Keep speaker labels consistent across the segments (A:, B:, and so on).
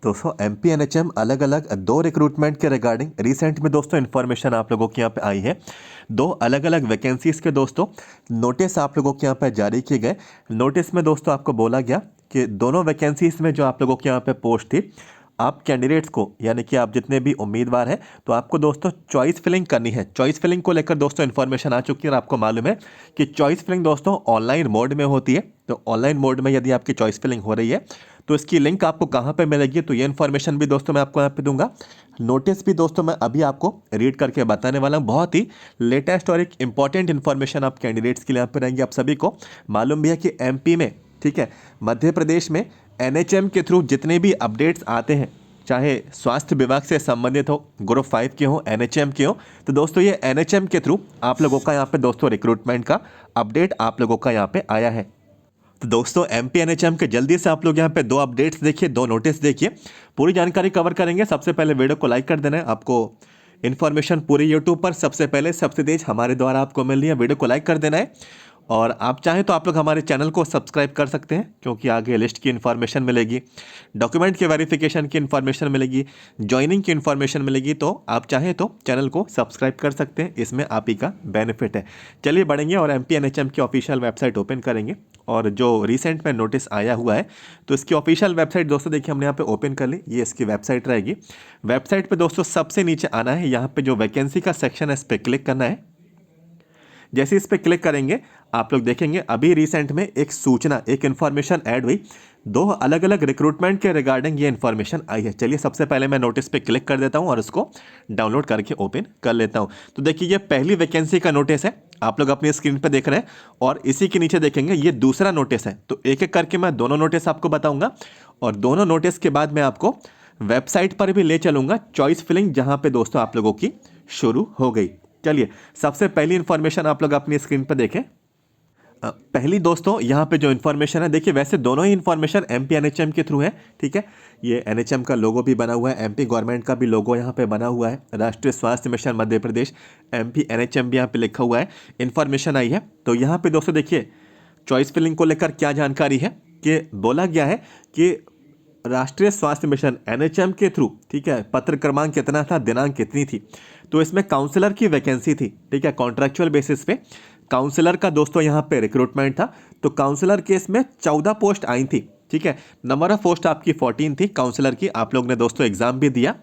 A: दोस्तों एमपीएनएचएम अलग अलग दो रिक्रूटमेंट के रिगार्डिंग रिसेंट में दोस्तों इन्फॉर्मेशन आप लोगों के यहाँ पे आई है। दो अलग अलग वैकेंसीज के दोस्तों नोटिस आप लोगों के यहाँ पे जारी किए गए। नोटिस में दोस्तों आपको बोला गया कि दोनों वैकेंसीज में जो आप लोगों के यहाँ पे पोस्ट थी, आप कैंडिडेट्स को यानी कि आप जितने भी उम्मीदवार हैं तो आपको दोस्तों चॉइस फिलिंग करनी है। चॉइस फिलिंग को लेकर दोस्तों इन्फॉर्मेशन आ चुकी है और आपको मालूम है कि चॉइस फिलिंग दोस्तों ऑनलाइन मोड में होती है। तो ऑनलाइन मोड में यदि आपकी चॉइस फिलिंग हो रही है तो इसकी लिंक आपको कहाँ पे मिलेगी, तो ये इन्फॉर्मेशन भी दोस्तों मैं आपको यहाँ पे दूंगा। नोटिस भी दोस्तों मैं अभी आपको रीड करके बताने वाला हूँ। बहुत ही लेटेस्ट और एक इंपॉर्टेंट इन्फॉर्मेशन आप कैंडिडेट्स के लिए यहाँ पे रहेंगे। आप सभी को मालूम भी है कि एमपी में, ठीक है, मध्य प्रदेश में एनएचएम के थ्रू जितने भी अपडेट्स आते हैं, चाहे स्वास्थ्य विभाग से संबंधित हो, ग्रुप 5 के हो, एनएचएम के हो, तो दोस्तों ये एनएचएम के थ्रू आप लोगों का यहाँ पे दोस्तों रिक्रूटमेंट का अपडेट आप लोगों का यहाँ पे आया है। तो दोस्तों एमपीएनएचएम के जल्दी से आप लोग यहाँ पे दो अपडेट्स देखिए, दो नोटिस देखिए, पूरी जानकारी कवर करेंगे। सबसे पहले वीडियो को लाइक कर देना है। आपको इन्फॉर्मेशन पूरी यूट्यूब पर सबसे पहले सबसे तेज हमारे द्वारा आपको मिल रही है। वीडियो को लाइक कर देना है और आप चाहें तो आप लोग हमारे चैनल को सब्सक्राइब कर सकते हैं, क्योंकि आगे लिस्ट की इन्फॉर्मेशन मिलेगी, डॉक्यूमेंट के वेरिफिकेशन की इन्फॉर्मेशन मिलेगी, ज्वाइनिंग की इन्फॉर्मेशन मिलेगी। तो आप चाहें तो चैनल को सब्सक्राइब कर सकते हैं, इसमें आप ही का बेनिफिट है। चलिए बढ़ेंगे और एमपीएनएचएम की ऑफिशियल वेबसाइट ओपन करेंगे और जो रिसेंट में नोटिस आया हुआ है तो इसकी ऑफिशियल वेबसाइट दोस्तों देखिए हमने यहाँ पे ओपन कर ली। ये इसकी वेबसाइट रहेगी। वेबसाइट पे दोस्तों सबसे नीचे आना है, यहाँ पे जो वैकेंसी का सेक्शन है इस पर क्लिक करना है। जैसे इस पर क्लिक करेंगे आप लोग देखेंगे अभी रिसेंट में एक सूचना, एक इन्फॉर्मेशन ऐड हुई। दो अलग अलग रिक्रूटमेंट के रिगार्डिंग ये इन्फॉर्मेशन आई है। चलिए सबसे पहले मैं नोटिस पे क्लिक कर देता हूं और उसको डाउनलोड करके ओपन कर लेता हूं। तो देखिए ये पहली वैकेंसी का नोटिस है, आप लोग अपनी स्क्रीन पे देख रहे हैं, और इसी के नीचे देखेंगे ये दूसरा नोटिस है। तो एक एक करके मैं दोनों नोटिस आपको बताऊंगा और दोनों नोटिस के बाद मैं आपको वेबसाइट पर भी ले चलूंगा, चॉइस फिलिंग जहां पे दोस्तों आप लोगों की शुरू हो गई। चलिए सबसे पहली इंफॉर्मेशन आप लोग अपनी स्क्रीन पर देखें। पहली दोस्तों यहाँ पे जो इन्फॉर्मेशन है, देखिए वैसे दोनों ही इन्फॉर्मेशन एमपी एनएचएम के थ्रू है, ठीक है। ये एनएचएम का लोगो भी बना हुआ है, एमपी गवर्नमेंट का भी लोगो यहाँ पे बना हुआ है, राष्ट्रीय स्वास्थ्य mission Madhya Pradesh MP NHM भी यहाँ पे लिखा हुआ है, इन्फॉर्मेशन आई है। तो यहाँ पे दोस्तों देखिए चॉइस फिलिंग को लेकर क्या जानकारी है कि बोला गया है कि राष्ट्रीय स्वास्थ्य मिशन एनएचएम के थ्रू, ठीक है, पत्र क्रमांक कितना था, दिनांक कितनी थी, तो इसमें काउंसलर की वैकेंसी थी, ठीक है, कॉन्ट्रैक्चुअल बेसिस पे काउंसलर का दोस्तों यहाँ पे रिक्रूटमेंट था। तो काउंसलर केस में 14 पोस्ट आई थी, ठीक है, नंबर ऑफ पोस्ट आपकी 14 थी काउंसलर की। आप लोग ने दोस्तों एग्जाम भी दिया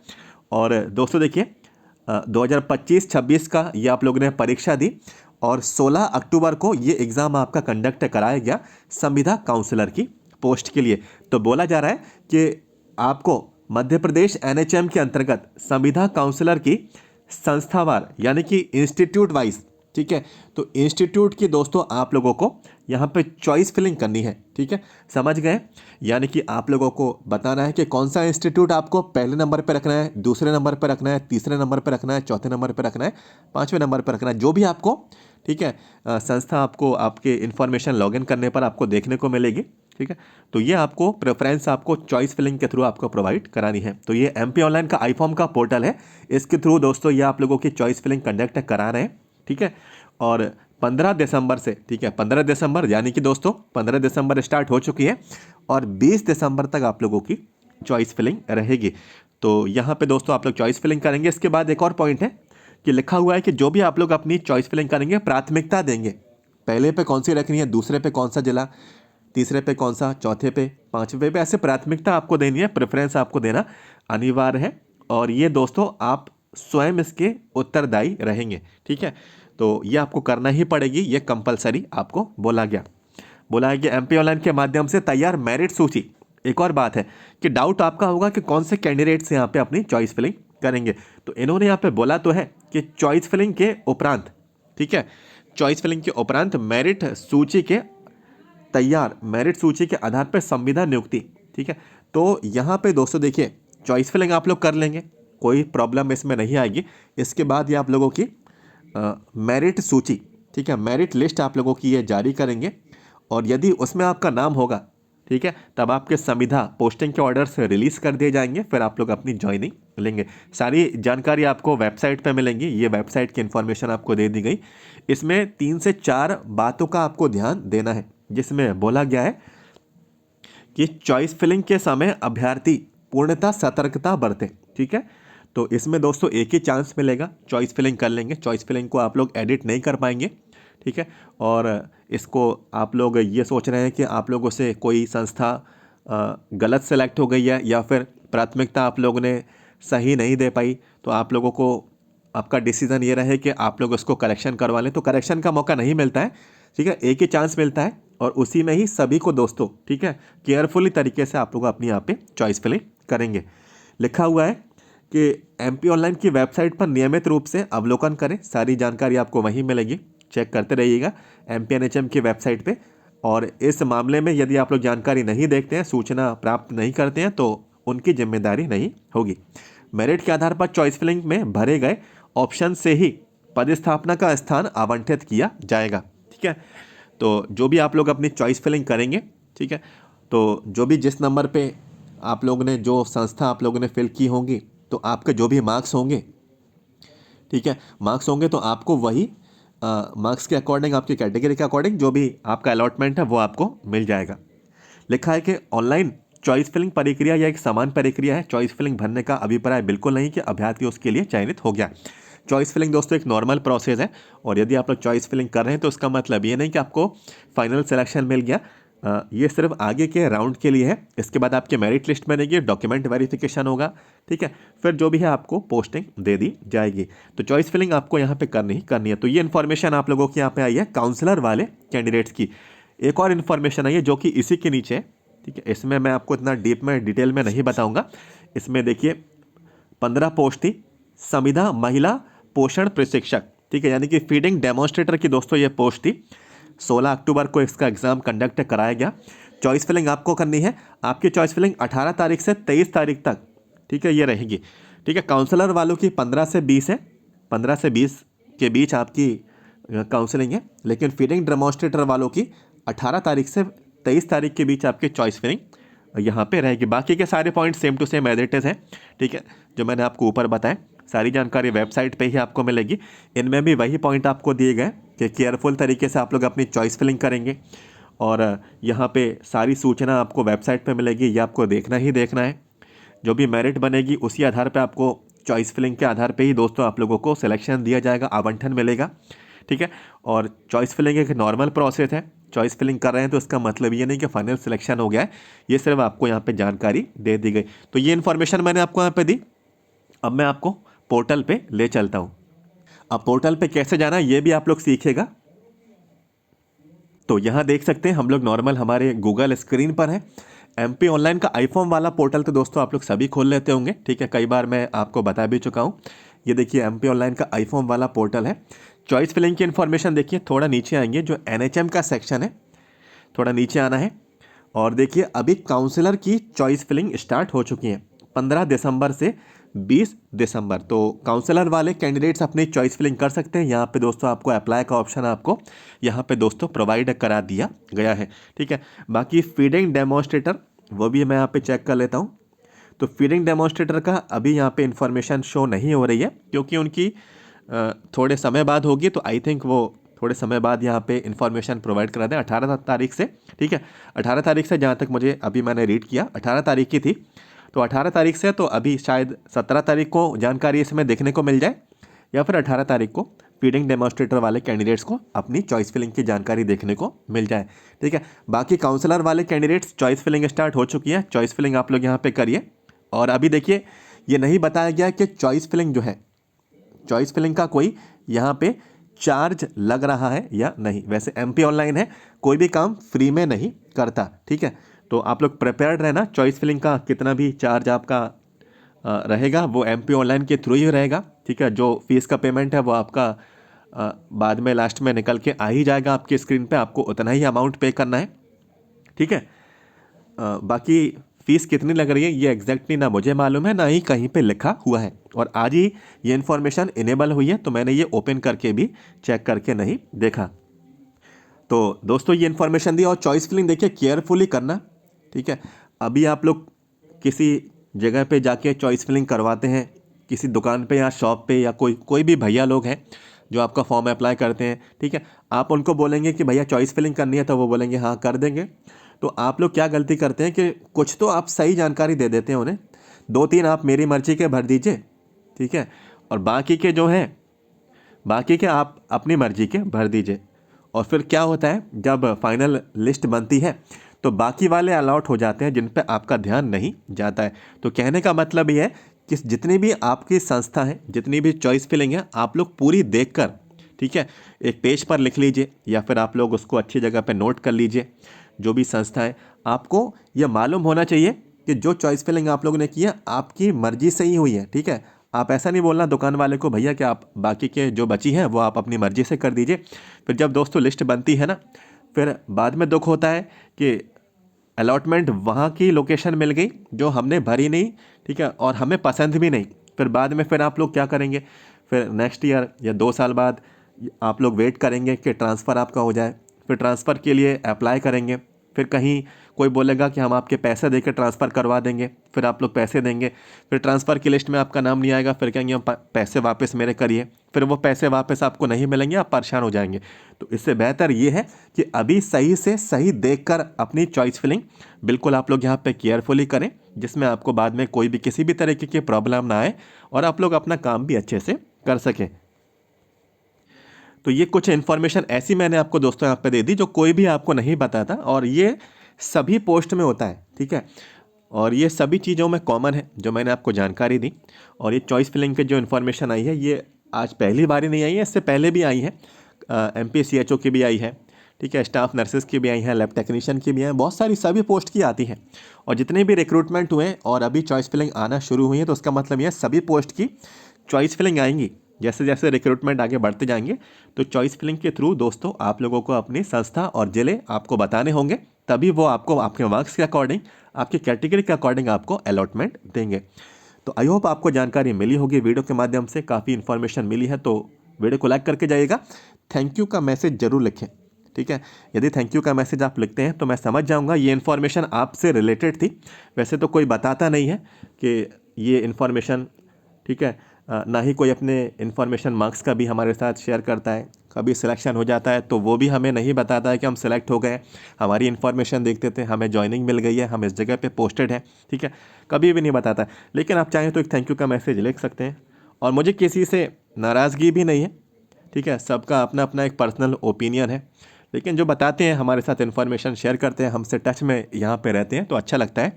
A: और दोस्तों देखिए 2025-26 का ये आप लोग ने परीक्षा दी और 16 अक्टूबर को ये एग्ज़ाम आपका कंडक्ट कराया गया संविदा काउंसलर की पोस्ट के लिए। तो बोला जा रहा है कि आपको मध्य प्रदेश एनएचएम के अंतर्गत संविदा काउंसलर की संस्थावार यानी कि इंस्टीट्यूट वाइज, ठीक है, तो इंस्टीट्यूट की दोस्तों आप लोगों को यहाँ पे चॉइस फिलिंग करनी है, ठीक है, समझ गए। यानी कि आप लोगों को बताना है कि कौन सा इंस्टीट्यूट आपको पहले नंबर पे रखना है, दूसरे नंबर पे रखना है, तीसरे नंबर पे रखना है, चौथे नंबर पे रखना है, पांचवें नंबर पे रखना है, जो भी आपको, ठीक है, संस्था आपको आपके इन्फॉर्मेशन लॉगिन करने पर आपको देखने को मिलेगी, ठीक है। तो ये आपको प्रेफरेंस आपको चॉइस फिलिंग के थ्रू आपको प्रोवाइड करानी है। तो ये एमपी ऑनलाइन का आई-फॉर्म का पोर्टल है, इसके थ्रू दोस्तों ये आप लोगों की चॉइस फिलिंग कंडक्ट करा रहे हैं, ठीक है। और 15 दिसंबर से, ठीक है, 15 दिसंबर यानी कि दोस्तों 15 दिसंबर स्टार्ट हो चुकी है और 20 दिसंबर तक आप लोगों की चॉइस फिलिंग रहेगी। तो यहाँ पे दोस्तों आप लोग चॉइस फिलिंग करेंगे। इसके बाद एक और पॉइंट है कि लिखा हुआ है कि जो भी आप लोग अपनी चॉइस फिलिंग करेंगे प्राथमिकता देंगे, पहले पे कौन सी रखनी है, दूसरे पे कौन सा जिला, तीसरे पे कौन सा, चौथे पे, पांचवे पे, ऐसे प्राथमिकता आपको देनी है, प्रेफरेंस आपको देना अनिवार्य है। और ये दोस्तों आप स्वयं इसके उत्तरदायी रहेंगे, ठीक है। तो ये आपको करना ही पड़ेगी, ये कंपलसरी आपको बोला गया। बोला है कि एमपी ऑनलाइन के माध्यम से तैयार मेरिट सूची। एक और बात है कि डाउट आपका होगा कि कौन से कैंडिडेट्स यहाँ पे अपनी चॉइस फिलिंग करेंगे। तो इन्होंने यहाँ पे बोला तो है कि चॉइस फिलिंग के उपरांत, ठीक है, चॉइस फिलिंग के उपरांत मेरिट सूची के तैयार मेरिट सूची के आधार पर संविदा नियुक्ति, ठीक है। तो यहाँ पे दोस्तों देखिए चॉइस फिलिंग आप लोग कर लेंगे, कोई प्रॉब्लम इसमें नहीं आएगी। इसके बाद ये आप लोगों की मेरिट सूची, ठीक है, मेरिट लिस्ट आप लोगों की ये जारी करेंगे और यदि उसमें आपका नाम होगा, ठीक है, तब आपके संविदा पोस्टिंग के ऑर्डर्स रिलीज कर दिए जाएंगे, फिर आप लोग अपनी ज्वाइनिंग लेंगे। सारी जानकारी आपको वेबसाइट पे मिलेंगी, ये वेबसाइट की इन्फॉर्मेशन आपको दे दी गई। इसमें 3 से 4 बातों का आपको ध्यान देना है, जिसमें बोला गया है कि चॉइस फिलिंग के समय अभ्यर्थी पूर्णतः सतर्कता बरतें। ठीक है, तो इसमें दोस्तों एक ही चांस मिलेगा, चॉइस फिलिंग कर लेंगे, चॉइस फिलिंग को आप लोग एडिट नहीं कर पाएंगे। ठीक है, और इसको आप लोग ये सोच रहे हैं कि आप लोगों से कोई संस्था गलत सेलेक्ट हो गई है या फिर प्राथमिकता आप लोगों ने सही नहीं दे पाई, तो आप लोगों को आपका डिसीज़न ये रहे कि आप लोग उसको करेक्शन करवा लें, तो करेक्शन का मौका नहीं मिलता है। ठीक है, एक ही चांस मिलता है और उसी में ही सभी को दोस्तों, ठीक है, केयरफुली तरीके से आप लोग अपनी यहाँ पे चॉइस फिलिंग करेंगे। लिखा हुआ है कि एमपी ऑनलाइन की वेबसाइट पर नियमित रूप से अवलोकन करें, सारी जानकारी आपको वहीं मिलेगी, चेक करते रहिएगा MPNHM की वेबसाइट पे। और इस मामले में यदि आप लोग जानकारी नहीं देखते हैं, सूचना प्राप्त नहीं करते हैं, तो उनकी जिम्मेदारी नहीं होगी। मेरिट के आधार पर चॉइस फिलिंग में भरे गए ऑप्शन से ही पदस्थापना का स्थान आवंटित किया जाएगा। ठीक है, तो जो भी आप लोग अपनी चॉइस फिलिंग करेंगे, ठीक है, तो जो भी जिस नंबर पे आप लोगों ने जो संस्था आप लोगों ने फिल की होंगी, तो आपके जो भी मार्क्स होंगे, ठीक है, मार्क्स होंगे तो आपको वही मार्क्स के अकॉर्डिंग, आपकी कैटेगरी के अकॉर्डिंग जो भी आपका अलॉटमेंट है वो आपको मिल जाएगा। लिखा है कि ऑनलाइन चॉइस फिलिंग प्रक्रिया या एक समान प्रक्रिया है, चॉइस फिलिंग भरने का अभिप्राय बिल्कुल नहीं कि अभ्यर्थी उसके लिए चयनित हो गया। चॉइस फिलिंग दोस्तों एक नॉर्मल प्रोसेस है, और यदि आप लोग चॉइस फिलिंग कर रहे हैं तो उसका मतलब ये नहीं कि आपको फाइनल सिलेक्शन मिल गया। ये सिर्फ आगे के राउंड के लिए है। इसके बाद आपके मेरिट लिस्ट बनेगी, डॉक्यूमेंट वेरिफिकेशन होगा, ठीक है, फिर जो भी है आपको पोस्टिंग दे दी जाएगी। तो चॉइस फिलिंग आपको यहाँ पे करनी ही करनी है। तो ये इन्फॉर्मेशन आप लोगों की यहाँ पे आई है काउंसलर वाले कैंडिडेट्स की। एक और इन्फॉर्मेशन आई है जो कि इसी के नीचे, ठीक है, इसमें मैं आपको इतना डीप में डिटेल में नहीं बताऊंगा। इसमें देखिए 15 पोस्ट थी, संविदा महिला पोषण प्रशिक्षक, ठीक है, यानी कि फीडिंग डेमोन्स्ट्रेटर की दोस्तों ये पोस्ट थी। 16 अक्टूबर को इसका एग्जाम कंडक्ट कराया गया। चॉइस फिलिंग आपको करनी है, आपकी चॉइस फिलिंग 18 तारीख से 23 तारीख तक, ठीक है, ये रहेगी। ठीक है, काउंसलर वालों की 15 से 20 है, 15 से 20 के बीच आपकी काउंसलिंग है, लेकिन फीडिंग डेमोन्स्ट्रेटर वालों की 18 तारीख से 23 तारीख के बीच आपकी चॉइस फिलिंग यहाँ पे रहेगी। बाकी के सारे point same to same as it is हैं, ठीक है, जो मैंने आपको ऊपर बताया, सारी जानकारी वेबसाइट पे ही आपको मिलेगी। इनमें भी वही पॉइंट आपको दिए गए कि केयरफुल तरीके से आप लोग अपनी चॉइस फिलिंग करेंगे, और यहाँ पे सारी सूचना आपको वेबसाइट पे मिलेगी, ये आपको देखना ही देखना है। जो भी मेरिट बनेगी उसी आधार पे आपको चॉइस फिलिंग के आधार पे ही दोस्तों आप लोगों को सिलेक्शन दिया जाएगा, आवंटन मिलेगा। ठीक है, और चॉइस फिलिंग एक नॉर्मल प्रोसेस है। चॉइस फिलिंग कर रहे हैं तो इसका मतलब ये नहीं कि फाइनल सिलेक्शन हो गया है, ये सिर्फ आपको यहाँ पे जानकारी दे दी गई। तो ये इन्फॉर्मेशन मैंने आपको यहाँ पे दी। अब मैं आपको पोर्टल पे ले चलता हूँ। अब पोर्टल पे कैसे जाना है ये भी आप लोग सीखेगा। तो यहाँ देख सकते हैं हम लोग नॉर्मल हमारे गूगल स्क्रीन पर है। एमपी ऑनलाइन का आईफॉर्म वाला पोर्टल तो दोस्तों आप लोग सभी खोल लेते होंगे, ठीक है, कई बार मैं आपको बता भी चुका हूँ। ये देखिए एमपी ऑनलाइन का आईफॉर्म वाला पोर्टल है। चॉइस फिलिंग की इन्फॉर्मेशन देखिए, थोड़ा नीचे आएंगे, जो एनएचएम का सेक्शन है, थोड़ा नीचे आना है, और देखिए अभी काउंसलर की चॉइस फिलिंग स्टार्ट हो चुकी है 15 दिसंबर से 20 दिसंबर। तो काउंसलर वाले कैंडिडेट्स अपनी चॉइस फिलिंग कर सकते हैं। यहाँ पे दोस्तों आपको अप्लाई का ऑप्शन आपको यहाँ पे दोस्तों प्रोवाइड करा दिया गया है। ठीक है, बाकी फीडिंग डेमोन्स्ट्रेटर वो भी मैं यहाँ पे चेक कर लेता हूँ। तो फीडिंग डेमोन्स्ट्रेटर का अभी यहाँ पे इंफॉर्मेशन शो नहीं हो रही है, क्योंकि उनकी थोड़े समय बाद होगी, तो आई थिंक वो थोड़े समय बाद यहाँ पे इन्फॉर्मेशन प्रोवाइड करा दें 18 तारीख से। ठीक है, 18 तारीख से जहाँ तक मुझे अभी मैंने रीड किया 18 तारीख की थी, तो 18 तारीख से तो अभी शायद 17 तारीख को जानकारी इसमें देखने को मिल जाए, या फिर 18 तारीख को फीडिंग डेमोन्स्ट्रेटर वाले कैंडिडेट्स को अपनी चॉइस फिलिंग की जानकारी देखने को मिल जाए। ठीक है, बाकी काउंसलर वाले कैंडिडेट्स चॉइस फिलिंग स्टार्ट हो चुकी है, चॉइस फिलिंग आप लोग यहाँ पे करिए। और अभी देखिए ये नहीं बताया गया कि चॉइस फिलिंग जो है, चॉइस फिलिंग का कोई यहाँ पे चार्ज लग रहा है या नहीं। वैसे एमपी ऑनलाइन है, कोई भी काम फ्री में नहीं करता। ठीक है, तो आप लोग प्रिपेयर्ड रहना, चॉइस फिलिंग का कितना भी चार्ज आपका रहेगा वो एमपी ऑनलाइन के थ्रू ही रहेगा। ठीक है, जो फीस का पेमेंट है वो आपका बाद में लास्ट में निकल के आ ही जाएगा आपकी स्क्रीन पे, आपको उतना ही अमाउंट पे करना है। ठीक है, बाकी फीस कितनी लग रही है ये एग्जैक्टली ना मुझे मालूम है, ना ही कहीं पे लिखा हुआ है, और आज ही ये इन्फॉर्मेशन इनेबल हुई है, तो मैंने ये ओपन करके भी चेक करके नहीं देखा। तो दोस्तों ये इन्फॉर्मेशन दी, और चॉइस फिलिंग देखिए केयरफुली करना। ठीक है, अभी आप लोग किसी जगह पे जाके चॉइस फिलिंग करवाते हैं, किसी दुकान पे या शॉप पे, या कोई भी भैया लोग हैं जो आपका फॉर्म अप्लाई करते हैं, ठीक है, आप उनको बोलेंगे कि भैया चॉइस फिलिंग करनी है, तो वो बोलेंगे हाँ कर देंगे। तो आप लोग क्या गलती करते हैं कि कुछ तो आप सही जानकारी दे देते हैं उन्हें, 2-3 आप मेरी मर्जी के भर दीजिए, ठीक है, और बाकी के जो हैं, बाकी के आप अपनी मर्जी के भर दीजिए। और फिर क्या होता है, जब फाइनल लिस्ट बनती है तो बाकी वाले अलॉट हो जाते हैं जिन पे आपका ध्यान नहीं जाता है। तो कहने का मतलब ये है कि जितनी भी आपकी संस्था है, जितनी भी चॉइस फिलिंग है, आप लोग पूरी देखकर, ठीक है, एक पेज पर लिख लीजिए या फिर आप लोग उसको अच्छी जगह पे नोट कर लीजिए। जो भी संस्था है, आपको यह मालूम होना चाहिए कि जो चॉइस फिलिंग आप लोगों ने की है आपकी मर्जी से ही हुई है, ठीक है। आप ऐसा नहीं बोलना दुकान वाले को, भैया कि आप बाकी के जो बची हैं वो आप अपनी मर्जी से कर दीजिए। फिर जब दोस्तों लिस्ट बनती है ना, फिर बाद में दुख होता है कि अलॉटमेंट वहाँ की लोकेशन मिल गई जो हमने भरी नहीं, ठीक है, और हमें पसंद भी नहीं। फिर बाद में फिर आप लोग क्या करेंगे, फिर नेक्स्ट ईयर या 2 साल बाद आप लोग वेट करेंगे कि ट्रांसफ़र आपका हो जाए। फिर ट्रांसफ़र के लिए अप्लाई करेंगे, फिर कहीं कोई बोलेगा कि हम आपके पैसे देकर ट्रांसफ़र करवा देंगे, फिर आप लोग पैसे देंगे, फिर ट्रांसफ़र की लिस्ट में आपका नाम नहीं आएगा, फिर कहेंगे हम पैसे वापस मेरे करिए, फिर वो पैसे वापस आपको नहीं मिलेंगे, आप परेशान हो जाएंगे। तो इससे बेहतर ये है कि अभी सही से सही देखकर अपनी चॉइस फिलिंग बिल्कुल आप लोग यहाँ पे केयरफुली करें, जिसमें आपको बाद में कोई भी किसी भी तरीके की प्रॉब्लम ना आए और आप लोग अपना काम भी अच्छे से कर सकें। तो ये कुछ इन्फॉर्मेशन ऐसी मैंने आपको दोस्तों यहाँ पे दे दी जो कोई भी आपको नहीं बताता, और ये सभी पोस्ट में होता है, ठीक है, और ये सभी चीज़ों में कॉमन है जो मैंने आपको जानकारी दी। और ये चॉइस फिलिंग की जो इन्फॉर्मेशन आई है ये आज पहली बारी नहीं आई है, इससे पहले भी आई है, MPCHO की भी आई है, ठीक है, स्टाफ नर्सेस की भी आई है, लैब टेक्नीशियन की भी आई है, बहुत सारी सभी पोस्ट की आती है। और जितने भी रिक्रूटमेंट हुए और अभी चॉइस फिलिंग आना शुरू हुई है, तो उसका मतलब यह सभी पोस्ट की चॉइस फिलिंग आएंगी। जैसे जैसे रिक्रूटमेंट आगे बढ़ते जाएंगे तो चॉइस फिलिंग के थ्रू दोस्तों आप लोगों को अपनी संस्था और जिले आपको बताने होंगे, तभी वो आपको आपके मार्क्स के अकॉर्डिंग, आपकी कैटेगरी के अकॉर्डिंग आपको अलॉटमेंट देंगे। तो आई होप आपको जानकारी मिली होगी, वीडियो के माध्यम से काफ़ी इन्फॉर्मेशन मिली है, तो वीडियो को लाइक करके जाइएगा। थैंक यू का मैसेज जरूर लिखें, ठीक है। यदि थैंक यू का मैसेज आप लिखते हैं तो मैं समझ जाऊंगा ये इन्फॉर्मेशन आपसे रिलेटेड थी। वैसे तो कोई बताता नहीं है कि ये इन्फॉर्मेशन, ठीक है, ना ही कोई अपने इन्फॉर्मेशन मार्क्स का भी हमारे साथ शेयर करता है। कभी सिलेक्शन हो जाता है तो वो भी हमें नहीं बताता है कि हम सिलेक्ट हो गए, हमारी इन्फॉर्मेशन देखते थे, हमें जॉइनिंग मिल गई है, हम इस जगह पे पोस्टेड हैं, ठीक है, कभी भी नहीं बताता। लेकिन आप चाहें तो एक थैंक यू का मैसेज लिख सकते हैं। और मुझे किसी से नाराज़गी भी नहीं है, ठीक है, सबका अपना अपना एक पर्सनल ओपिनियन है, लेकिन जो बताते हैं हमारे साथ इन्फॉर्मेशन शेयर करते हैं, हमसे टच में यहाँ पे रहते हैं, तो अच्छा लगता है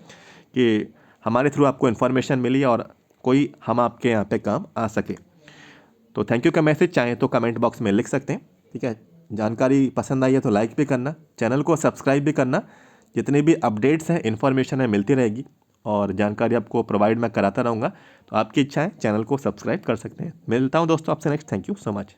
A: कि हमारे थ्रू आपको इन्फॉर्मेशन मिली और कोई हम आपके यहाँ पे काम आ सके। तो थैंक यू का मैसेज चाहें तो कमेंट बॉक्स में लिख सकते हैं, ठीक है। जानकारी पसंद आई है तो लाइक भी करना, चैनल को सब्सक्राइब भी करना। जितनी भी अपडेट्स हैं, इन्फॉर्मेशन है, मिलती रहेगी और जानकारी आपको प्रोवाइड मैं कराता रहूँगा। तो आपकी इच्छा है चैनल को सब्सक्राइब कर सकते हैं। मिलता हूँ दोस्तों आपसे next. Thank you so much.